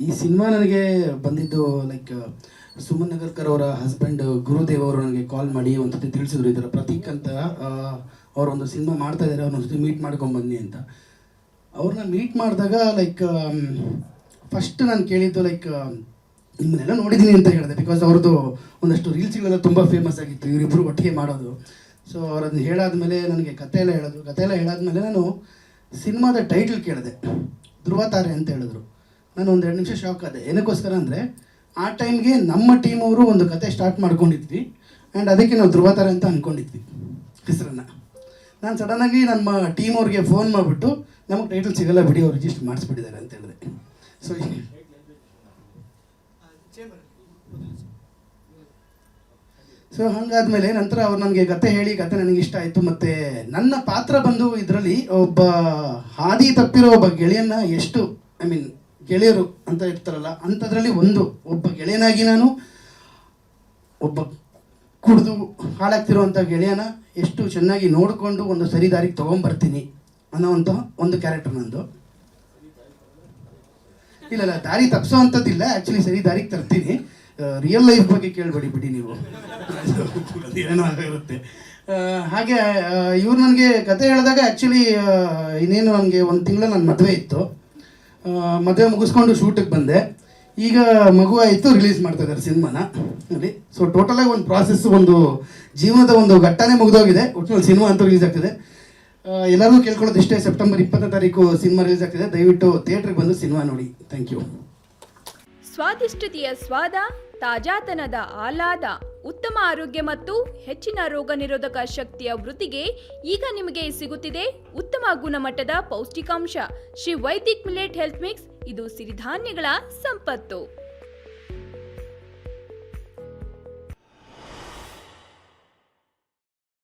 ಈ ಸಿನಿಮಾ ನನಗೆ ಬಂದಿದ್ದು ಲೈಕ್ ಸುಮನ್ ನಗರ್ಕರ್ ಅವರ ಹಸ್ಬೆಂಡ್ ಗುರುದೇವ್ ಅವರು ನನಗೆ ಕಾಲ್ ಮಾಡಿ ಒಂದ್ಸತಿ ತಿಳಿಸಿದ್ರು, ಈ ಥರ ಪ್ರತೀಕ್ ಅಂತ ಅವರೊಂದು ಸಿನಿಮಾ ಮಾಡ್ತಾ ಇದ್ದಾರೆ, ಅವ್ರನ್ನ ಜೊತೆ ಮೀಟ್ ಮಾಡ್ಕೊಂಡು ಬನ್ನಿ ಅಂತ. ಅವ್ರನ್ನ ಮೀಟ್ ಮಾಡಿದಾಗ ಲೈಕ್ ಫಸ್ಟ್ ನಾನು ಕೇಳಿದ್ದು ಲೈಕ್ ನಿಮ್ಮನ್ನೆಲ್ಲ ನೋಡಿದ್ದೀನಿ ಅಂತ ಹೇಳಿದೆ, ಬಿಕಾಸ್ ಅವ್ರದ್ದು ಒಂದಷ್ಟು ರೀಲ್ಸ್ಗಳೆಲ್ಲ ತುಂಬ ಫೇಮಸ್ ಆಗಿತ್ತು ಇವರಿಬ್ಬರು ಒಟ್ಟಿಗೆ ಮಾಡೋದು. ಸೊ ಅವರನ್ನು ಹೇಳಾದ್ಮೇಲೆ ನನಗೆ ಕತೆ ಎಲ್ಲ ಹೇಳಾದ್ಮೇಲೆ ನಾನು ಸಿನಿಮಾದ ಟೈಟಲ್ ಕೇಳಿದೆ, ಧ್ರುವ ತಾರೆ ಅಂತ ಹೇಳಿದ್ರು. ನಾನು ಒಂದು 2 ನಿಮಿಷ ಶಾಕ್ ಆದೆ. ಏನಕ್ಕೋಸ್ಕರ ಅಂದರೆ ಆ ಟೈಮ್ಗೆ ನಮ್ಮ ಟೀಮ್ ಅವರು ಒಂದು ಕತೆ ಸ್ಟಾರ್ಟ್ ಮಾಡ್ಕೊಂಡಿದ್ವಿ ಆ್ಯಂಡ್ ಅದಕ್ಕೆ ನಾವು ಧ್ರುವ ತಾರೆ ಅಂತ ಅಂದ್ಕೊಂಡಿದ್ವಿ ಹೆಸರನ್ನು. ನಾನು ಸಡನ್ನಾಗಿ ನಮ್ಮ ಟೀಮ್ ಅವ್ರಿಗೆ ಫೋನ್ ಮಾಡಿಬಿಟ್ಟು ನಮಗೆ ಟೈಟಲ್ ಸಿಗಲ್ಲ ಬಿಡಿ, ಅವ್ರು ರಿಜಿಸ್ಟರ್ ಮಾಡಿಸ್ಬಿಟ್ಟಿದ್ದಾರೆ ಅಂತ ಹೇಳಿದೆ. ಸೊ ಹಾಗಾದ್ಮೇಲೆ ನಂತರ ಅವ್ರು ನನಗೆ ಕತೆ ಹೇಳಿ ಕತೆ ನನಗೆ ಇಷ್ಟ ಆಯಿತು. ಮತ್ತು ನನ್ನ ಪಾತ್ರ ಬಂದು ಇದರಲ್ಲಿ ಒಬ್ಬ ಹಾದಿ ತಪ್ಪಿರೋ ಒಬ್ಬ ಗೆಳೆಯನ್ನ ಎಷ್ಟು ಗೆಳೆಯರು ಅಂತ ಇರ್ತಾರಲ್ಲ ಅಂಥದ್ರಲ್ಲಿ ಒಬ್ಬ ಗೆಳೆಯನಾಗಿ ನಾನು ಒಬ್ಬ ಕುಡಿದು ಹಾಳಾಗ್ತಿರೋವಂಥ ಗೆಳೆಯನ ಎಷ್ಟು ಚೆನ್ನಾಗಿ ನೋಡಿಕೊಂಡು ಒಂದು ಸರಿ ದಾರಿಗೆ ತೊಗೊಂಬರ್ತೀನಿ ಅನ್ನೋವಂಥ ಒಂದು ಕ್ಯಾರೆಕ್ಟರ್ ನಂದು. ಇಲ್ಲ ದಾರಿ ತಪ್ಪಿಸೋ ಅಂಥದ್ದಿಲ್ಲ, ಆ್ಯಕ್ಚುಲಿ ಸರಿ ದಾರಿಗೆ ತರ್ತೀನಿ. ರಿಯಲ್ ಲೈಫ್ ಬಗ್ಗೆ ಕೇಳಬೇಡಿ ಬಿಡಿ ನೀವು, ಏನೋ ಆಗಿರುತ್ತೆ. ಹಾಗೆ ಇವ್ರು ನನಗೆ ಕತೆ ಹೇಳಿದಾಗ ಆ್ಯಕ್ಚುಲಿ ಇನ್ನೇನು ನನಗೆ 1 ತಿಂಗಳು ನನ್ನ ಮದುವೆ ಇತ್ತು. ಮದುವೆ ಮುಗಿಸ್ಕೊಂಡು ಶೂಟಿಗೆ ಬಂದೆ. ಈಗ ಮಗು ಆಯಿತು, ರಿಲೀಸ್ ಮಾಡ್ತಾ ಇದ್ದಾರೆ ಸಿನಿಮಾನ ಅಲ್ಲಿ. ಸೊ ಟೋಟಲಾಗಿ ಒಂದು ಪ್ರಾಸೆಸ್, ಒಂದು ಜೀವನದ ಒಂದು ಘಟ್ಟನೇ ಮುಗಿದೋಗಿದೆ. ಒಟ್ಟಿನಲ್ಲಿ ಸಿನಿಮಾ ಅಂತೂ ರಿಲೀಸ್ ಆಗ್ತಿದೆ. ಎಲ್ಲರಿಗೂ ಕೇಳ್ಕೊಳ್ಳೋದು ಇಷ್ಟೇ, ಸೆಪ್ಟೆಂಬರ್ 20ನೇ ತಾರೀಕು ಸಿನಿಮಾ ರಿಲೀಸ್ ಆಗ್ತಿದೆ. ದಯವಿಟ್ಟು ಥಿಯೇಟ್ರಿಗೆ ಬಂದು ಸಿನಿಮಾ ನೋಡಿ. Thank you. ಸ್ವಾದಿಷ್ಟತೆಯ ಸ್ವಾದ, ತಾಜಾತನದ ಆಹ್ಲಾದ, ಉತ್ತಮ ಆರೋಗ್ಯ ಮತ್ತು ಹೆಚ್ಚಿನ ರೋಗ ನಿರೋಧಕ ಶಕ್ತಿಯ ವೃದ್ಧಿಗೆ ಈಗ ನಿಮಗೆ ಸಿಗುತ್ತಿದೆ ಉತ್ತಮ ಗುಣಮಟ್ಟದ ಪೌಷ್ಟಿಕಾಂಶ Shri Vaidik millet health mix. ಇದು ಸಿರಿಧಾನ್ಯಗಳ ಸಂಪತ್ತು.